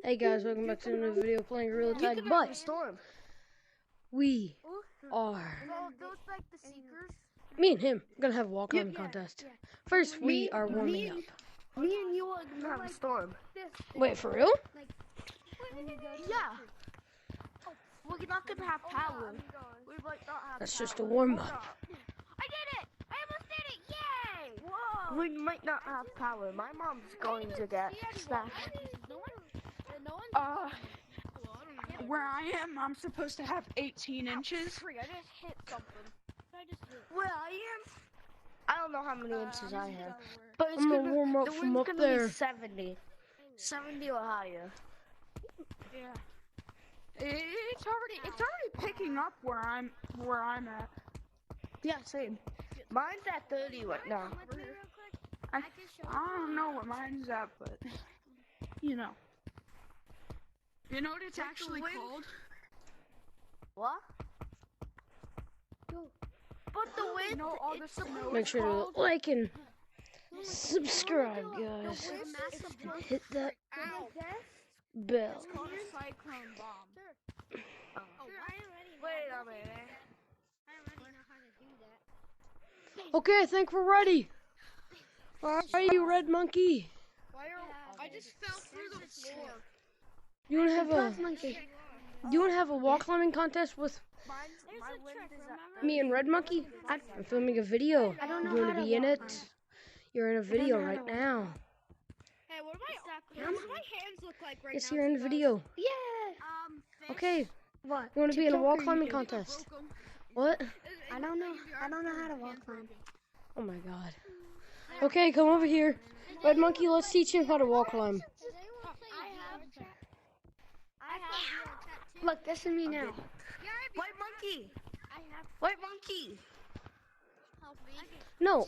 Hey guys, welcome back to another video playing Gorillatag, but we are, me and him, gonna have a wall climbing contest. First, we are warming up. Me and you are gonna have a storm. Wait, for real? Yeah. We're not gonna have power. We might not have That's power. just a warm-up. I did it! I almost did it! Yay! Whoa! We might not have power. My mom's going to get smacked. Where I am, I'm supposed to have 18 inches. I just hit something. Where I am? I don't know how many inches I have. But it's I'm gonna warm up the from wind's up gonna there. be 70. 70 or higher. Yeah. It's already picking up where I'm at. Yeah, same. Mine's at 30 right now. I don't know what mine's at, but you know. You know what it's actually called? What? But the wind. No, all the snow. Make sure to like and subscribe, guys, and hit that bell. It's called a cyclone bomb. Wait a minute. Okay, I think we're ready. Are you, Red Monkey? I just fell through the floor. You wanna have a wall climbing contest with me and Red Monkey? I'm filming a video. You wanna be in it? You're in a video right now. Hey, what do my hands look like right Yes, now? you're in the video. Yeah. Okay. What? You wanna be in a wall climbing contest? What? I don't know how to wall climb. Oh my god. Okay, come over here. Red Monkey, let's teach him how to wall climb. Look, this is me now. White monkey. White monkey. No,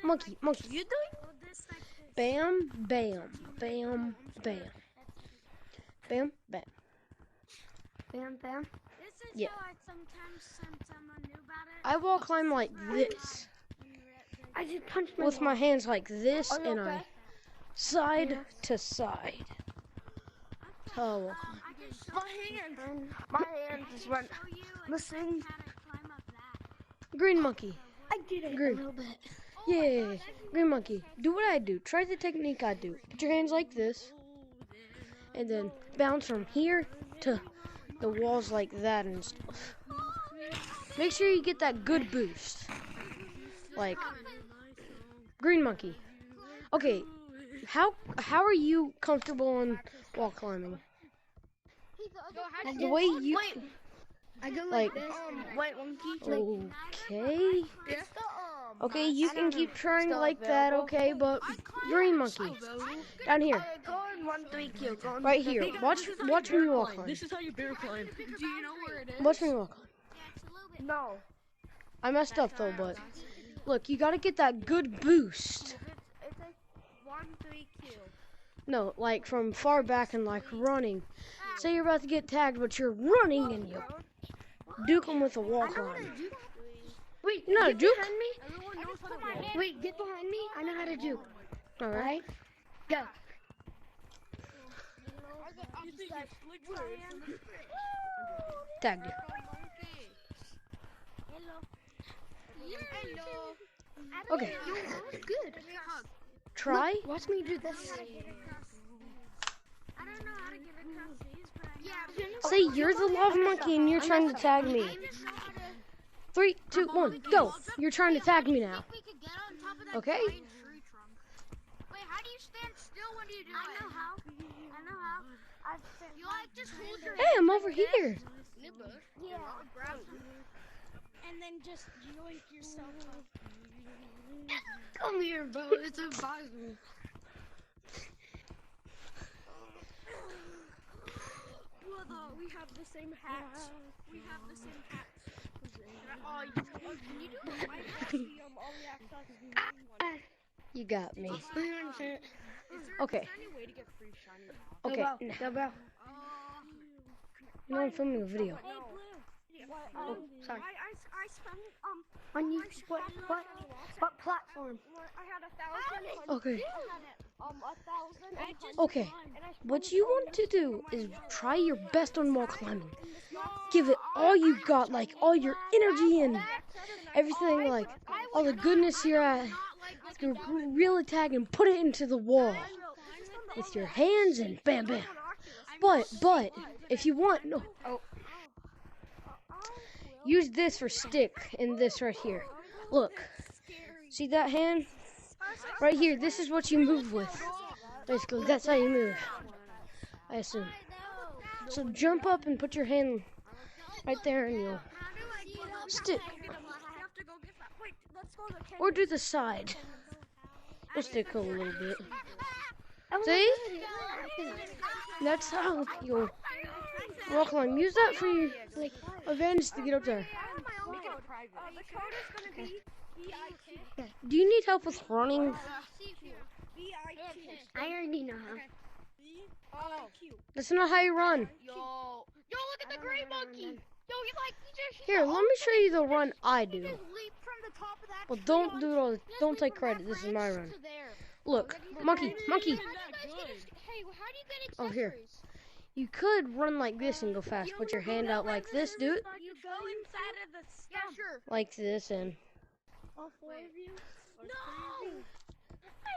monkey. You doing? Bam, bam, bam, bam. Bam, bam. Bam, bam. Yeah. I wall climb like this. I just punched my With my hands like this, Are you and I okay? side to side. Oh, My hand just went missing. green monkey. I did it Green. a little bit. Yeah, green monkey. Do what I do. Try the technique I do. Put your hands like this, and then bounce from here to the walls like that and stuff. Make sure you get that good boost. Like green monkey. Okay, how are you comfortable in wall climbing? The way you I go like this. White monkey. okay. It's the Okay, you can keep trying like that, okay, but green monkey. Down here. Go in 1-3 Q. Right here. Watch me wall climb. This is how you bear climb. Do you know where it is? Watch me wall climb. No. I messed up though, but look, you gotta get that good boost. It's like 1-3 Q. No, like from far back and like running. Say you're about to get tagged, but you're running and you duke them with a wall climb. Wait, You know how to get juke? behind me. Wait, get behind me. I know how to juke. All right. Alright? Go. Tagged you. Okay. Good. Try. Look, watch me do this. Say you're the lava monkey and you're trying to tag me. 3, 2, 1, go. You're trying to tag me now. Okay? Wait, how do you stand still when you do it? I know how. You like just hold your Hey, I'm over here. Yeah. And then just yoink yourself up. Come here, bro. It's impossible. Brother, we have the same hats. We have the same hats. Can you do it? My hats, all the accents. You got me. Is there Okay. any way to get free shiny? Okay. Go, bro. No, I'm filming a video. Hey, Blue. Oh, sorry. I spent On you, what platform? I had 1,000. Okay. 1,000. Okay, what you want to do is try your best on wall climbing. Give it all you got, like all your energy and everything, like all the goodness you're at. Gorillatag and put it into the wall with your hands and bam, bam. But if you want, no, use this for stick and this right here. Look, see that hand right here? This is what you move with. Basically, that's how you move, I assume. So jump up and put your hand right there and you'll stick. Or do the side. We'll stick a little bit. See? That's how you'll walk along. Use that for your advantage to get up there. Do you need help with running? I already know how. That's not how you run. Yo, look at the gray monkey. Yo, Here, let me show you the run I do. leap from the top of that. Well, don't do it all. Don't take credit. This is my run. Look, monkey. Hey, how do you get accessories? Oh, here. You could run like this and go fast. Put your hand out like this. Do it You go inside of the stump. Yeah, sure. like this and All four of you?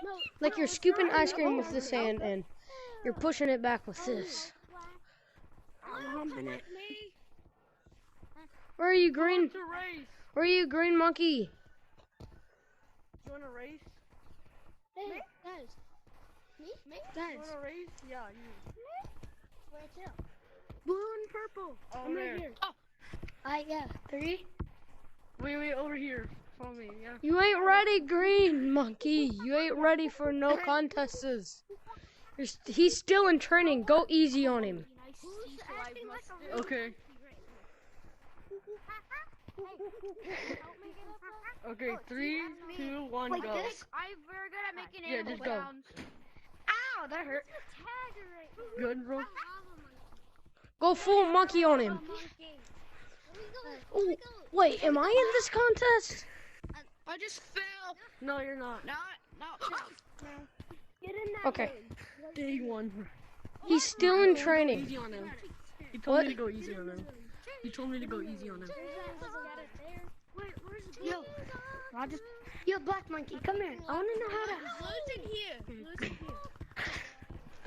No. like you're scooping ice cream with this hand and you're pushing it back with this. Where are you, green? Where are you, green monkey? You want to race? Hey, guys. Me? You want to race? Yeah, you. Where to? Blue and purple. I'm right here. Yeah, 3. Wait, over here. Follow me, yeah. You ain't ready, green monkey. You ain't ready for no contests. He's still in training. Go easy on him. Okay. Okay, 3, 2, 1, Like go. this? I'm very good at making Yeah, just go. Ow, that hurt. Good, bro. Go full monkey on him. Ooh, wait, am I in this contest? I just fell. No, you're not. No. Get in that. Okay, Day 1. he's still in training. Easy on him. He told What? me to go easy on him. He told me to go easy on him. Yo, black monkey, come here. I want to know how to. Blue's in here.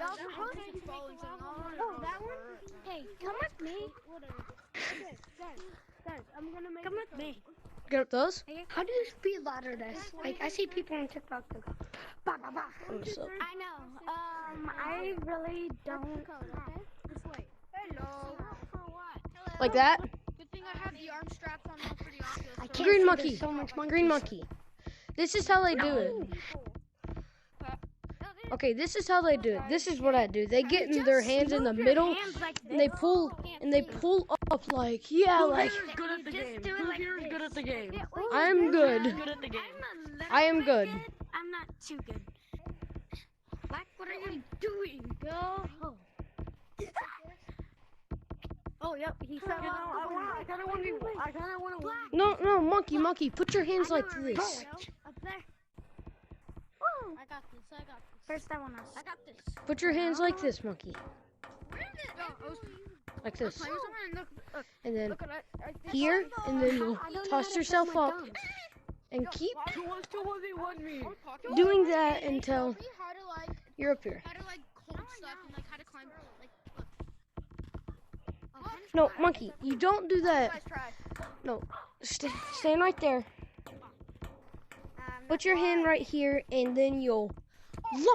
Oh, that one? Hey, come with me. Guys, I'm gonna make. Come with me. Get up those. How do you speed ladder this? Like, I see people on TikTok that go, bah, bah, bah. What's up? I know. I really don't. Hello. For what? Like that? Good thing I have the arm straps on for the Oculus. I so- can't Green see, monkey. there's so much monkeys. Green monkey. This is how they do it. Okay, this is how they do it. This is what I do. They get in their hands in the middle and they pull up like, yeah, like Who's good at the game? Who here is good at the game? I'm good. Good at the game. I am good. I'm not too good. Black, what are you doing? Go. Oh, yep. He fell off. I kind of want to win. No, monkey, put your hands like this. Up there. I got this. First, I want to. I got this. Put your hands like this, monkey. Like this. And then here, and then you'll toss yourself up and keep Who wants to 1v1 me? doing that until you're up here. How to hold stuff and how to climb. No, monkey, you don't do that. No, stand right there. Put your hand right here, and then you'll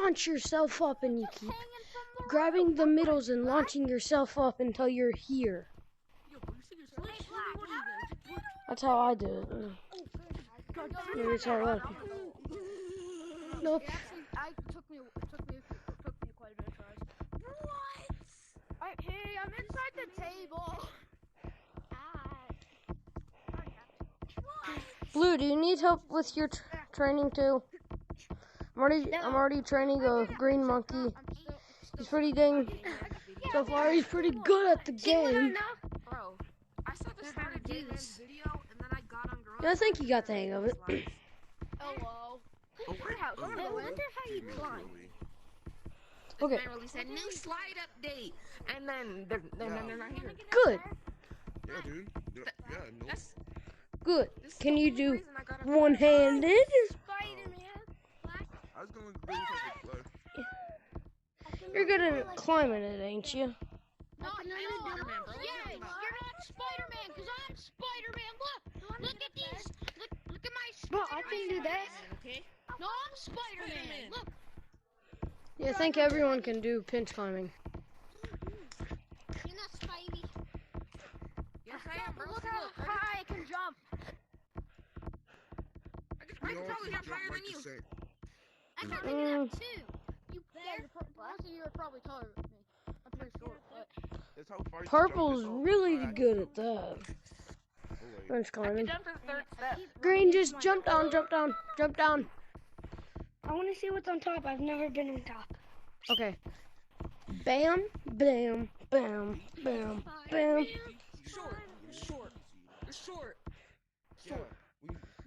launch yourself up, and you keep grabbing the middles and launching yourself up until you're here. That's how I do it. Maybe it's how a lot of people. Nope. It took me quite a bit of tries. What? Hey, I'm inside the table. Blue, do you need help with your training too? I'm already training a green monkey. He's pretty dang. So far, he's pretty good at the game. Bro, I saw this video and then I got on Gorillatag. I think he got the hang of it. Hello. I wonder how you climb. Okay. man released a new slide update, and then they're not here. Good. Yeah, dude. Yeah, no. That's Good. this is Can the you only do reason I got a one-handed? Spider-Man. I was going to go with like You're good at climbing it, ain't you? No, Spider-Man, bro. yeah, you're not Spider-Man, because I'm Spider-Man. Look at these. Look at my Bro, Spider-Man. I can do this. Okay. No, I'm Spider-Man. Look. Yeah, I think everyone can do pinch climbing. You're not Spidey. Yes, I am, bro. Look See, how look. high I can jump. I can probably jump higher than you. I can do that too. You you're probably taller than me. I'm pretty short, but That's how far you Purple's jump. really good at that. Pinch I can climbing. jump to the third step. Green, just jump down, jump down, jump down. I want to see what's on top. I've never been on top. Okay. Bam, bam, bam, bam, bam. Short. You're short. Yeah.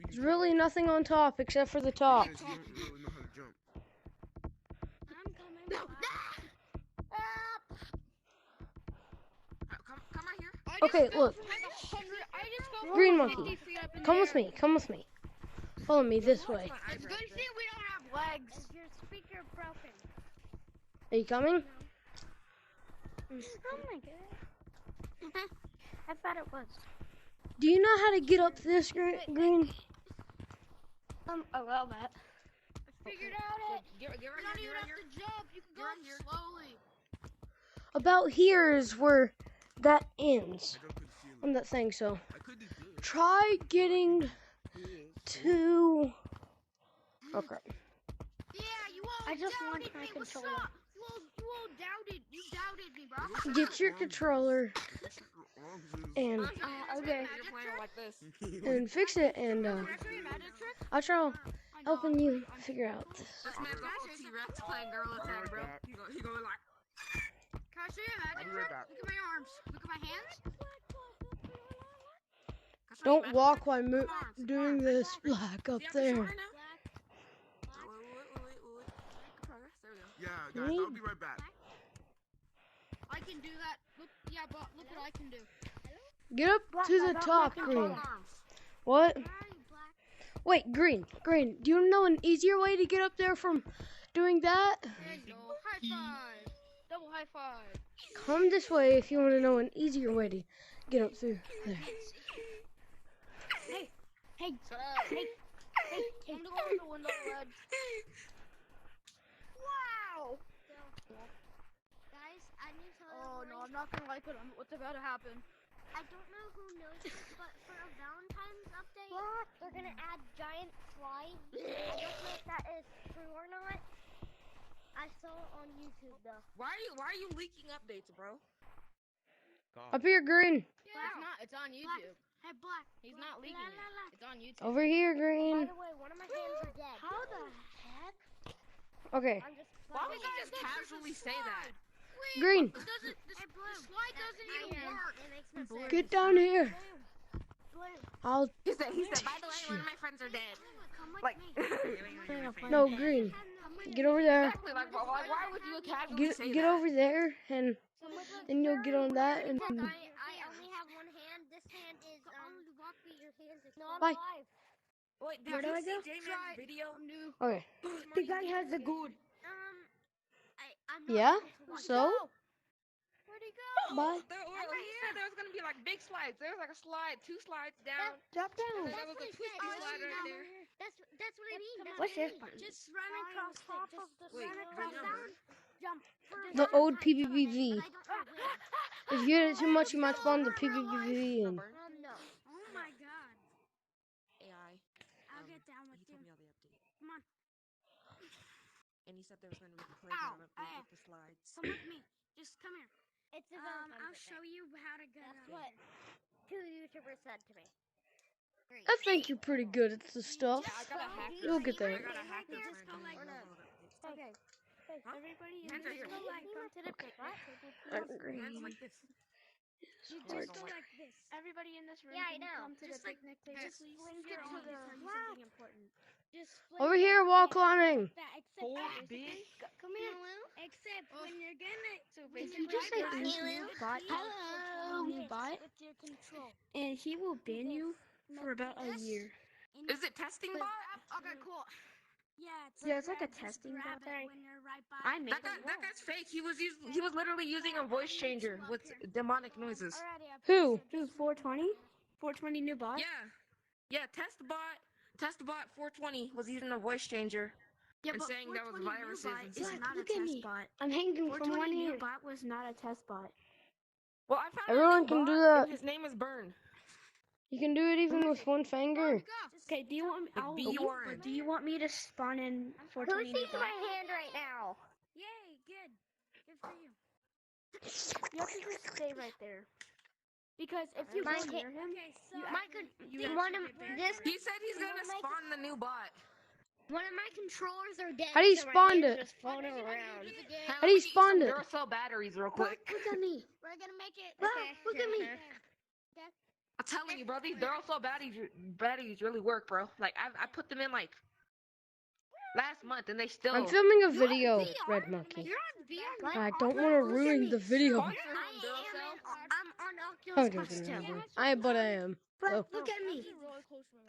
There's really nothing on top except for the top. You don't really know how to jump. I'm coming. No. Come right here. Okay, look. Green monkey, 50 feet up in come the with air. me, come with me. Follow me this way. It's good to see we don't have legs. Is your speaker broken? Are you coming? Oh my god. I thought it was. Do you know how to get up this, Green? A little bit. I figured out it. Get right You don't here. even have to jump. You can go Right here. slowly. About here is where that ends I don't could feel on that thing, so I could do good. try getting to... Okay. Yeah, you all I just want doubted my me. What's controller. up? You all doubted. You doubted me, bro. Get your controller and Okay. You're playing like this. fix it, and Can I show you a magic trick? I'll try helping you figure out this. This man's got full T-Rex playing Gorillatag, bro. He going like. Can I show you a magic I'll be trick? right back. Look at my arms. Look at my hands. Don't walk while doing this black up there. Wait. Progress. There we go. Yeah, guys, I'll be right back. I can do that. Look, yeah, but look what I can do. Get up to the top, Green. Arms. What? Wait, Green. Do you know an easier way to get up there from doing that? There you go. High five. Double high five. Come this way if you want to know an easier way to get up through there. Hey, Shut up. hey. I'm the one with the window ledge. Wow. Guys, I need to. Oh no, I'm not gonna like what's about to happen. I don't know who knows this, but for a Valentine's update, they're gonna add giant slides. I don't know if that is true or not. I saw it on YouTube though. Why are you leaking updates, bro? Up here, Green. Yeah. It's on YouTube. Hey, Black. He's not leaking it. It's on YouTube. Over here, By Green. the way, one of my hands are dead. How the heck? Okay, I'm just Why would playing. you just casually say that? Green. The slide doesn't even work. It makes no sense. Get down here. I'll... He said, by the way, one of my friends are dead. Come with Like, me. No, Green. Get over there. exactly, like, why would you casually say Get that? over there, and Come with me. then you'll get on that, and... I only have one hand. This hand is your hands are no, I'm Bye. alive. Wait, did Where do you I see go? J-Man's video? Okay. The guy has the good. I'm not Yeah? able to watch. So? Where'd he go? Bye. He said there was gonna be like big slides. There was like a slide, 2 slides down. Drop down. That was a twisty slide right there. That's what I mean. That's What's what I this mean. button? Just run across top of the Wait, run the across number. jump. The old PvPV. But I don't know where. If you hit it too much, you might spawn the PvPV in. No. Oh my god. AI. I'll get down with He you. told me all the update. Come on. And he said there was gonna be a playground Ow. update with the slides. Come with me. Just come here. It's a I'll show you how to get That's out. what 2 YouTubers said to me. I think you're pretty good at this stuff. Yeah, I got a hacker. You'll get there. I got a hacker Just friend go who like knows this. all the updates. Okay. Huh? Everybody, Hands are here. just go like come to the picnic. I'm Hands green. like this. You Hard. just go like this. Everybody in this room Yeah, I can know. come to Just the like picnic just table, please. link it I to want to the. tell you Wow. something important. Over here, wall climbing. Hold B. Come here. Except when you're gonna. So If you just say new bot, Hello. new bot, With your control. and he will ban you for about a year. Is it testing bot? Okay, cool. Yeah, it's like a just testing grab bot. it when you're right by I it. made That guy's fake. He was literally using a voice changer with demonic noises. Alrighty, I Who? Who, 420? 420 new bot? Yeah. Test bot 420 was using a voice changer Yeah, and but saying that was 420 new viruses bot and is stuff. not a Look at test me. bot. I'm hanging from 420 one new ear. bot was not a test bot. Well, I found Everyone a new can bot, do that. and his name is Burn. You can do it even with one finger. Okay, do you want me? Like B-U-R-N. Do you want me to spawn in Who 420 new sees bot? my hand right now? Yay, good. Good for you. You have to just stay right there. Because if you Mine go near him, Okay, so. One of this, He said he's gonna spawn the new bot. one of my controllers are dead. How do you so my spawn hand's it? just floating around. How do you spawn it? Duracell batteries real quick. Look at me. We're gonna make it. Wow, look at me. I'm telling you, bro, these Duracell batteries really work, bro. Like I put them in like last month, and they still. I'm filming a video, Red Monkey. You're on VR. I don't want to ruin the video. Sponsor him, Duracell. I'm on I'm Oculus Quest joking. too. But I am. So, Look at me.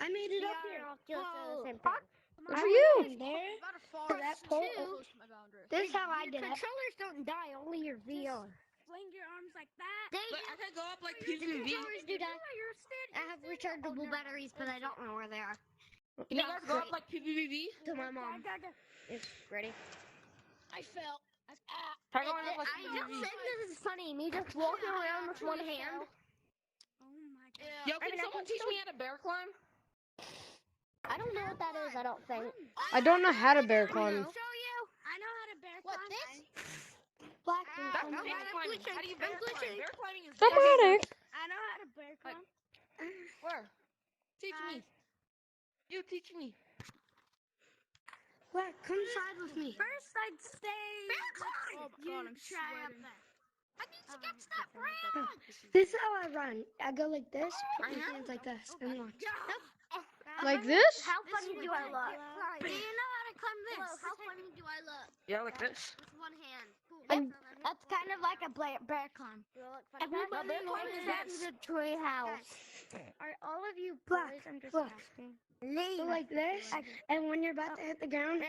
I made it up here. Oculus does the same thing. good for you. There. About a far To that pole. close to my boundary. This is how I did it. Controllers don't die, only your VR. Fling your arms like that. Like, I could go up like The PvP. controllers do die. I have rechargeable batteries, but I don't know where they are. Can you guys go up like PvP? To my mom. It's ready. I fell. Try going up like I just PvP. think this is funny. Me just walking around with one hand. Oh my god. Yo, can someone teach me how to bear climb? I don't know what that is. I don't think. I don't know how to bear climb. Show you. I know how to bear What, climb. this? Black That's and bear climbing. How do you bear climb? Bear climbing is Stop running. I know how to bear climb. Where? Teach me. You teach me. Black, come side with me. First, I'd stay. Bear You try up there. I need to get to that branch. This is how I run. I go like this, put my hands like this, and watch. Like this? How funny do I look? Do you know how to climb this? How funny do I look? Yeah, like this. With one hand. That's kind of like a bear climb. Everybody knows that's a tree house. Are all of you Black, boys? I'm just black. asking. Go like this, and when you're about to hit the ground,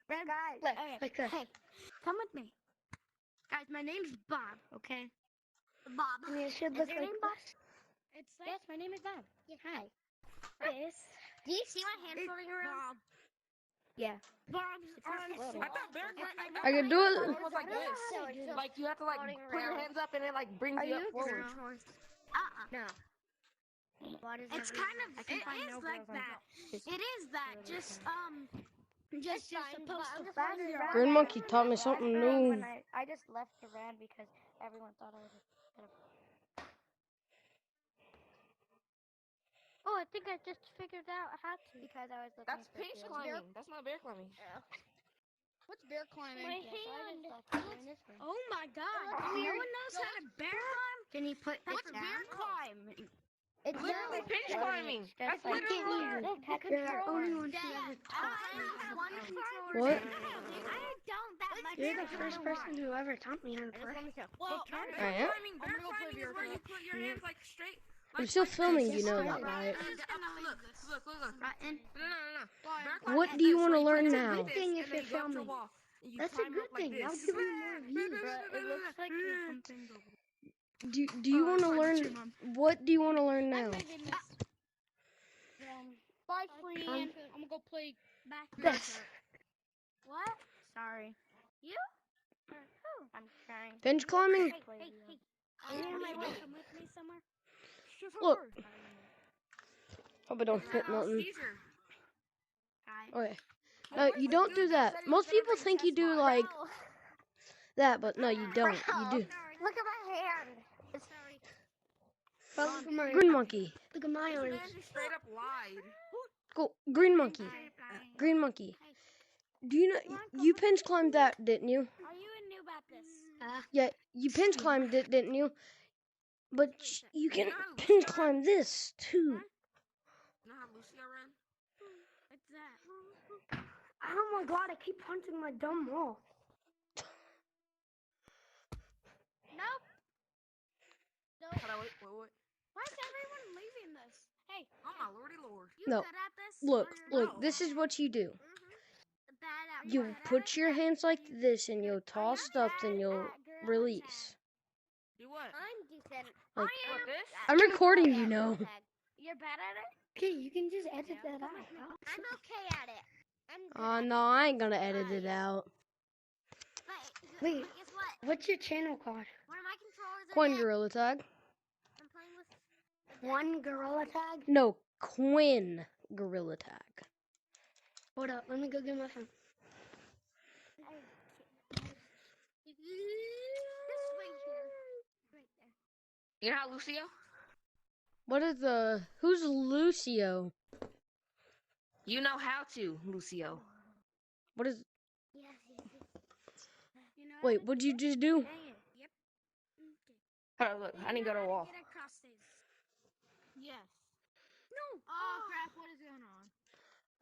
Guys, like this. hey, come with me. Guys, my name's Bob, okay? Bob. And you should Is look your like name Bob? this. It's like Yes, my name is Bob. Hi. This. Do you see my hand floating around? Yeah. Bob's arms. I thought bear climbing. I can do it. Was like this. Like you have to like put your hands up and it like brings you up forward. No. It's kind of. It is like that. It is that. Just you're supposed to find your arm. Green Monkey taught me something new. I just left the rad because everyone thought I was Oh, I think I just figured out how to. because I was looking That's for pinch fields. climbing. That's not bear climbing. What's bear climbing? My So I hand. just left it in this way. Oh my god. looks No weird. one knows how to bear climb? Can you put What's it bear down? climb? It's Literally not pinch like climbing. That's like literally. you're the only one who ever taught me. What? I don't that much. You're the first person who ever taught me how to play. Well, I am? Bear climbing is where you put your hands like straight. I'm still filming, you know that, right? Look. Rotten. No. What do you want to learn now? Good thing if you're filming. That's a good thing. That'll give you more views. It looks like there's something. Do you want to learn? What do you want to learn now? Bye, friend. I'm gonna go play back. This. What? Sorry. You? I'm trying. Bench climbing? Hey. You wanna come with me somewhere? Look. Hope I don't hit nothing. Hi. Okay. No, you don't do that. Most people think you do like that, but no, you don't. You do. Look at my hand. Look at my, Green Monkey. look at my orange. Straight up lied. Go. Green Monkey. Green Monkey. Do you know you pinch climbed that, didn't you? Are you a noob at this? Yeah, you pinch climbed it, didn't you? But you can pinch climb this too. You know how Lucia ran? What's that? Oh my god, I keep punching my dumb wall. Nope. Hold on, wait. Why is everyone leaving this? Hey, Oh my lordy lord. you No. good at this? Look, Or you're look, not? this is what you do. Bad at You what? put your hands like this and you'll toss stuff, then you'll release. Do what? I'm decent. Like, What, this? I'm recording, you know. You're bad at it? Okay, you can just edit that out. I'm okay at it. I'm good Oh at no, I ain't gonna edit it out. it. Wait. But guess what? What's your channel called? One of my controllers are Quinn dead. Gorillatag. I'm playing with One Gorillatag? No, Quinn Gorillatag. Hold up, let me go get my phone. this right here. Right there. You know how Lucio? What is who's Lucio? You know how to, Lucio. What is, Yes. You know wait, what'd you just do? Dang it. Yep. Hold on, look. I need to go to the wall. Get across this. Yes. No. Oh crap! What is going on?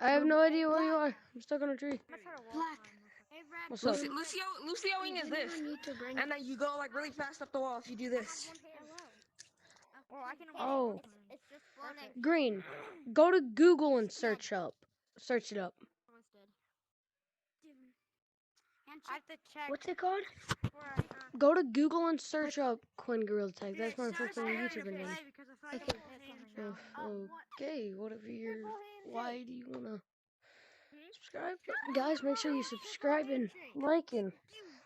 I have no idea where you are. I'm stuck on a tree. Black. Hey, Brad. What's up? Lucioing is this. And then you go like really fast up the wall if you do this. Oh, I can. Oh, It's just one egg. Green. Go to Google and search it up. I have to check. What's it called? Go to Google and search up Quinn Gorillatag. That's my first YouTuber name. Okay, whatever you're. Why do you wanna subscribe? Guys, make sure you subscribe and like and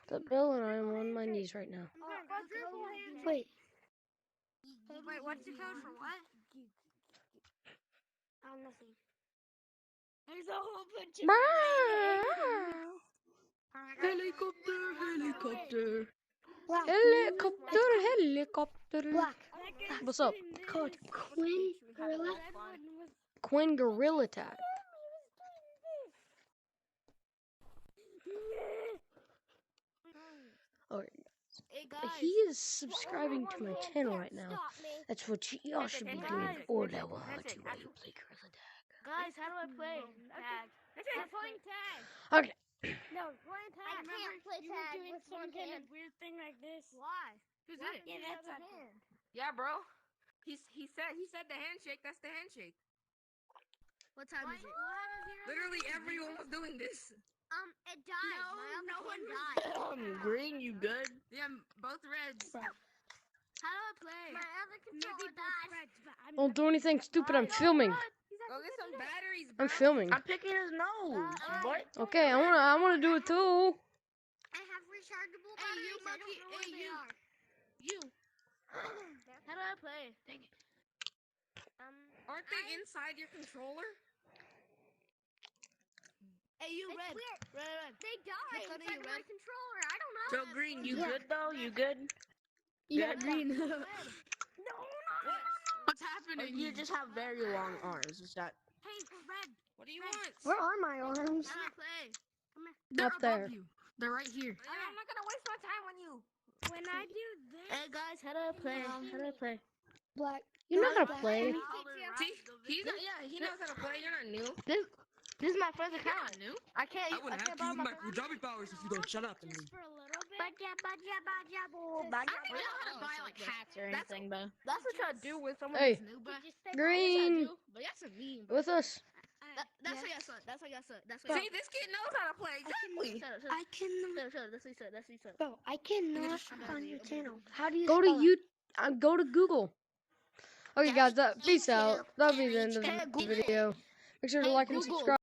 the bell. And I'm on my knees right now. Wait. Wait, what's the code for what? Nothing. There's a whole bunch of. Helicopter. Black. Helicopter. Black. What's up? Called Quinn Gorilla. Quinn Gorillatag. Okay. Hey guys. He is subscribing to my channel right now. That's what y'all should be doing. Or that will hurt you while you play Gorillatag. Guys, how do I play tag? I'm playing tag. Okay. No, playing tag. I can't play You were tag doing with some one kind hand. of weird thing like this. Why? Who did it? Yeah, that's a hand. Yeah, bro. He said the handshake. That's the handshake. What time is it? Literally everyone was doing this. It died. No, My other no hand one died. Green, you good? Yeah, both reds. How do I play? My other controller died. Don't do anything stupid. I'm filming. Go get some batteries, bro. I'm filming. I'm picking his nose. What? Okay, I wanna do it too. I have rechargeable Hey, you batteries. I monkey. don't know where Hey, they you. are. You. How do I play? Dang it. Aren't they inside your controller? Hey, you It's red. weird. Red. They died Which one are inside you, my red? controller. I don't know. Joe Green, you good though? You good? Yeah, Good? green. What's happening? You just have very long arms. Is that? Hey, red. What do you want? Where are my arms? How do I play? They're up there. You. They're right here. I'm not gonna waste my time on you. When I do this. Hey guys, how do I play? How do I play? Black. You know how to play. See, he knows how to play. You're not new. This is my first You're account. not new. I can't. I would have to use my Punjabi powers if you don't shut up and leave. For a little bit. I don't know how to buy like hats or anything, though. That's what y'all do with someone Hey, that's new, but Green, but that's a meme. Bro. with us. That's what y'all said. That's what y'all said. That's See, this kid knows how to play. Exactly. I can. Shut up. That's what he said. That's what he said. Bro, I cannot find your channel. How do you Go to spell it? Go to Google. Okay, guys, peace out. That'll be the end of the video. Make sure to like and subscribe.